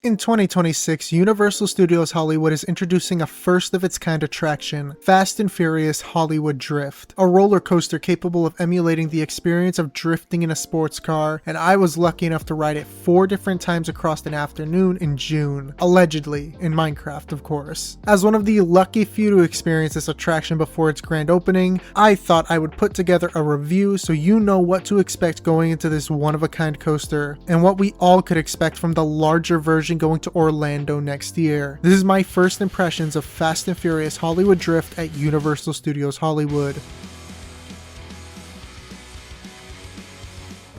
In 2026, Universal Studios Hollywood is introducing a first-of-its-kind attraction, Fast and Furious Hollywood Drift, a roller coaster capable of emulating the experience of drifting in a sports car, and I was lucky enough to ride it 4 different times across an afternoon in June, allegedly, in Minecraft of course. As one of the lucky few to experience this attraction before its grand opening, I thought I would put together a review so you know what to expect going into this one-of-a-kind coaster, and what we all could expect from the larger version going to Orlando next year. This is my first impressions of Fast and Furious Hollywood Drift at Universal Studios Hollywood.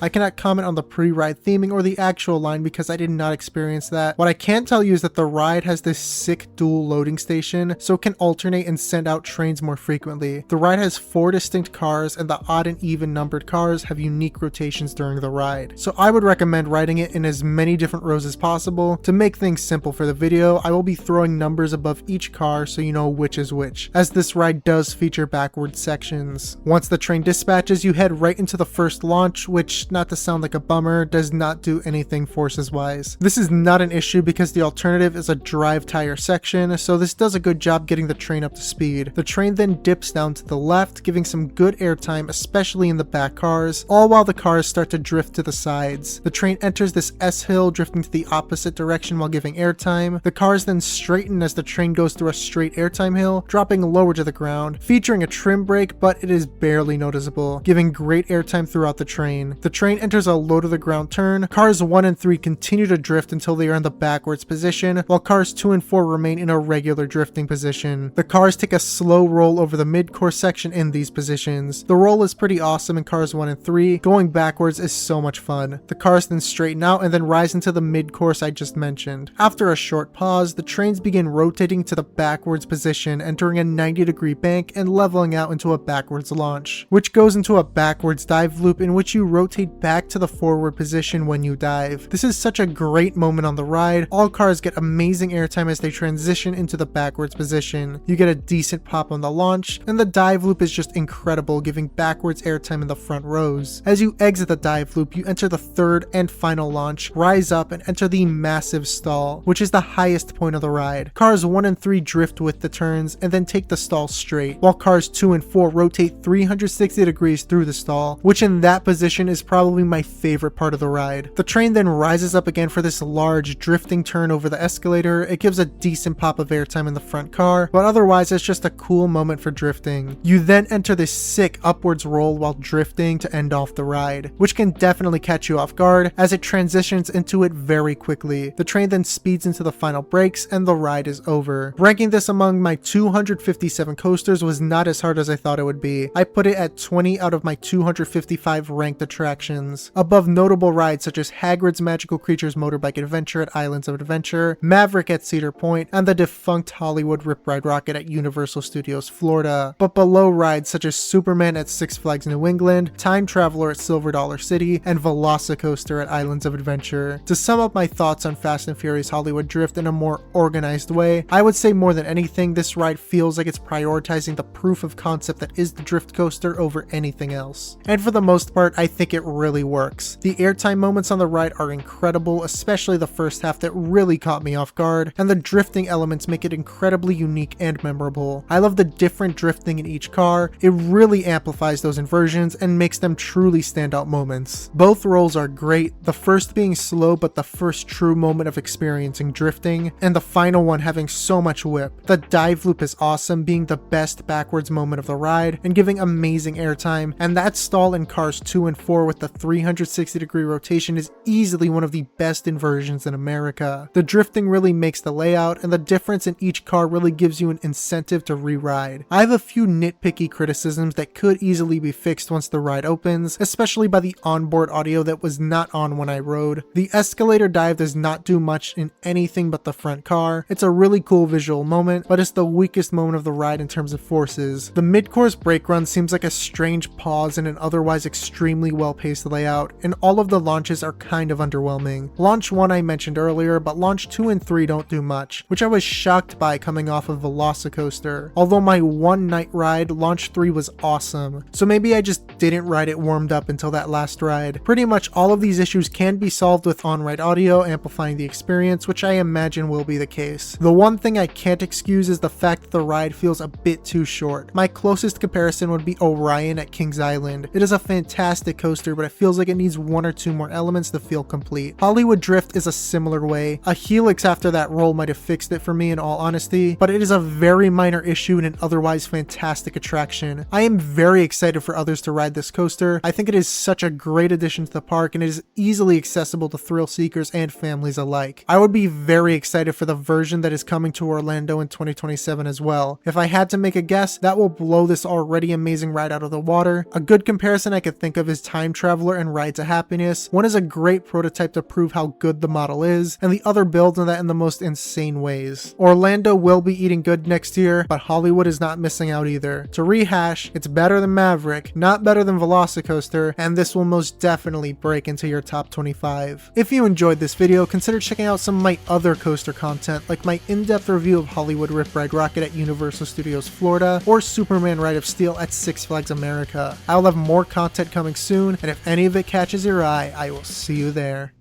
I cannot comment on the pre-ride theming or the actual line because I did not experience that. What I can tell you is that the ride has this sick dual loading station, so it can alternate and send out trains more frequently. The ride has 4 distinct cars, and the odd and even numbered cars have unique rotations during the ride. So I would recommend riding it in as many different rows as possible. To make things simple for the video, I will be throwing numbers above each car so you know which is which, as this ride does feature backward sections. Once the train dispatches, you head right into the first launch, which, not to sound like a bummer, does not do anything forces wise. This is not an issue because the alternative is a drive tire section, so this does a good job getting the train up to speed. The train then dips down to the left, giving some good airtime, especially in the back cars, all while the cars start to drift to the sides. The train enters this S-hill, drifting to the opposite direction while giving airtime. The cars then straighten as the train goes through a straight airtime hill, dropping lower to the ground, featuring a trim brake, but it is barely noticeable, giving great airtime throughout the train. The train enters a low to the ground turn. Cars 1 and 3 continue to drift until they are in the backwards position, while cars 2 and 4 remain in a regular drifting position. The cars take a slow roll over the mid-course section in these positions. The roll is pretty awesome in cars 1 and 3. Going backwards is so much fun. The cars then straighten out and then rise into the mid-course I just mentioned. After a short pause, the trains begin rotating to the backwards position, entering a 90-degree bank and leveling out into a backwards launch, which goes into a backwards dive loop in which you rotate back to the forward position when you dive. This is such a great moment on the ride. All cars get amazing airtime as they transition into the backwards position. You get a decent pop on the launch, and the dive loop is just incredible, giving backwards airtime in the front rows. As you exit the dive loop, you enter the third and final launch, rise up, and enter the massive stall, which is the highest point of the ride. Cars 1 and 3 drift with the turns and then take the stall straight, while cars 2 and 4 rotate 360 degrees through the stall, which in that position is probably my favorite part of the ride. The train then rises up again for this large drifting turn over the escalator. It gives a decent pop of airtime in the front car, but otherwise it's just a cool moment for drifting. You then enter this sick upwards roll while drifting to end off the ride, which can definitely catch you off guard as it transitions into it very quickly. The train then speeds into the final brakes and the ride is over. Ranking this among my 257 coasters was not as hard as I thought it would be. I put it at 20 out of my 255 ranked attractions, above notable rides such as Hagrid's Magical Creatures Motorbike Adventure at Islands of Adventure, Maverick at Cedar Point, and the defunct Hollywood Rip Ride Rocket at Universal Studios Florida, but below rides such as Superman at Six Flags New England, Time Traveler at Silver Dollar City, and Velocicoaster at Islands of Adventure. To sum up my thoughts on Fast and Furious Hollywood Drift in a more organized way, I would say more than anything, this ride feels like it's prioritizing the proof of concept that is the drift coaster over anything else. And for the most part, I think it really works. The airtime moments on the ride are incredible, especially the first half that really caught me off guard, and the drifting elements make it incredibly unique and memorable. I love the different drifting in each car. It really amplifies those inversions and makes them truly standout moments. Both rolls are great, the first being slow but the first true moment of experiencing drifting, and the final one having so much whip. The dive loop is awesome, being the best backwards moment of the ride and giving amazing airtime, and that stall in cars 2 and 4 with the 360-degree rotation is easily one of the best inversions in America. The drifting really makes the layout, and the difference in each car really gives you an incentive to re-ride. I have a few nitpicky criticisms that could easily be fixed once the ride opens, especially by the onboard audio that was not on when I rode. The escalator dive does not do much in anything but the front car. It's a really cool visual moment, but it's the weakest moment of the ride in terms of forces. The mid-course brake run seems like a strange pause in an otherwise extremely well-paced fast-paced layout, and all of the launches are kind of underwhelming. Launch 1 I mentioned earlier, but launch 2 and 3 don't do much, which I was shocked by coming off of Velocicoaster. Although my one night ride, launch 3 was awesome, so maybe I just didn't ride it warmed up until that last ride. Pretty much all of these issues can be solved with on-ride audio amplifying the experience, which I imagine will be the case. The one thing I can't excuse is the fact that the ride feels a bit too short. My closest comparison would be Orion at Kings Island. It is a fantastic coaster, but it feels like it needs one or two more elements to feel complete. Hollywood Drift is a similar way. A Helix after that roll might have fixed it for me in all honesty, but it is a very minor issue in an otherwise fantastic attraction. I am very excited for others to ride this coaster. I think it is such a great addition to the park, and it is easily accessible to thrill seekers and families alike. I would be very excited for the version that is coming to Orlando in 2027 as well. If I had to make a guess, that will blow this already amazing ride out of the water. A good comparison I could think of is Time Traveler and Ride to Happiness. One is a great prototype to prove how good the model is, and the other builds on that in the most insane ways. Orlando will be eating good next year, but Hollywood is not missing out either. To rehash, it's better than Maverick, not better than Velocicoaster, and this will most definitely break into your top 25. If you enjoyed this video, consider checking out some of my other coaster content, like my in-depth review of Hollywood Rip Ride Rocket at Universal Studios Florida, or Superman Ride of Steel at Six Flags America. I'll have more content coming soon, and if any of it catches your eye, I will see you there.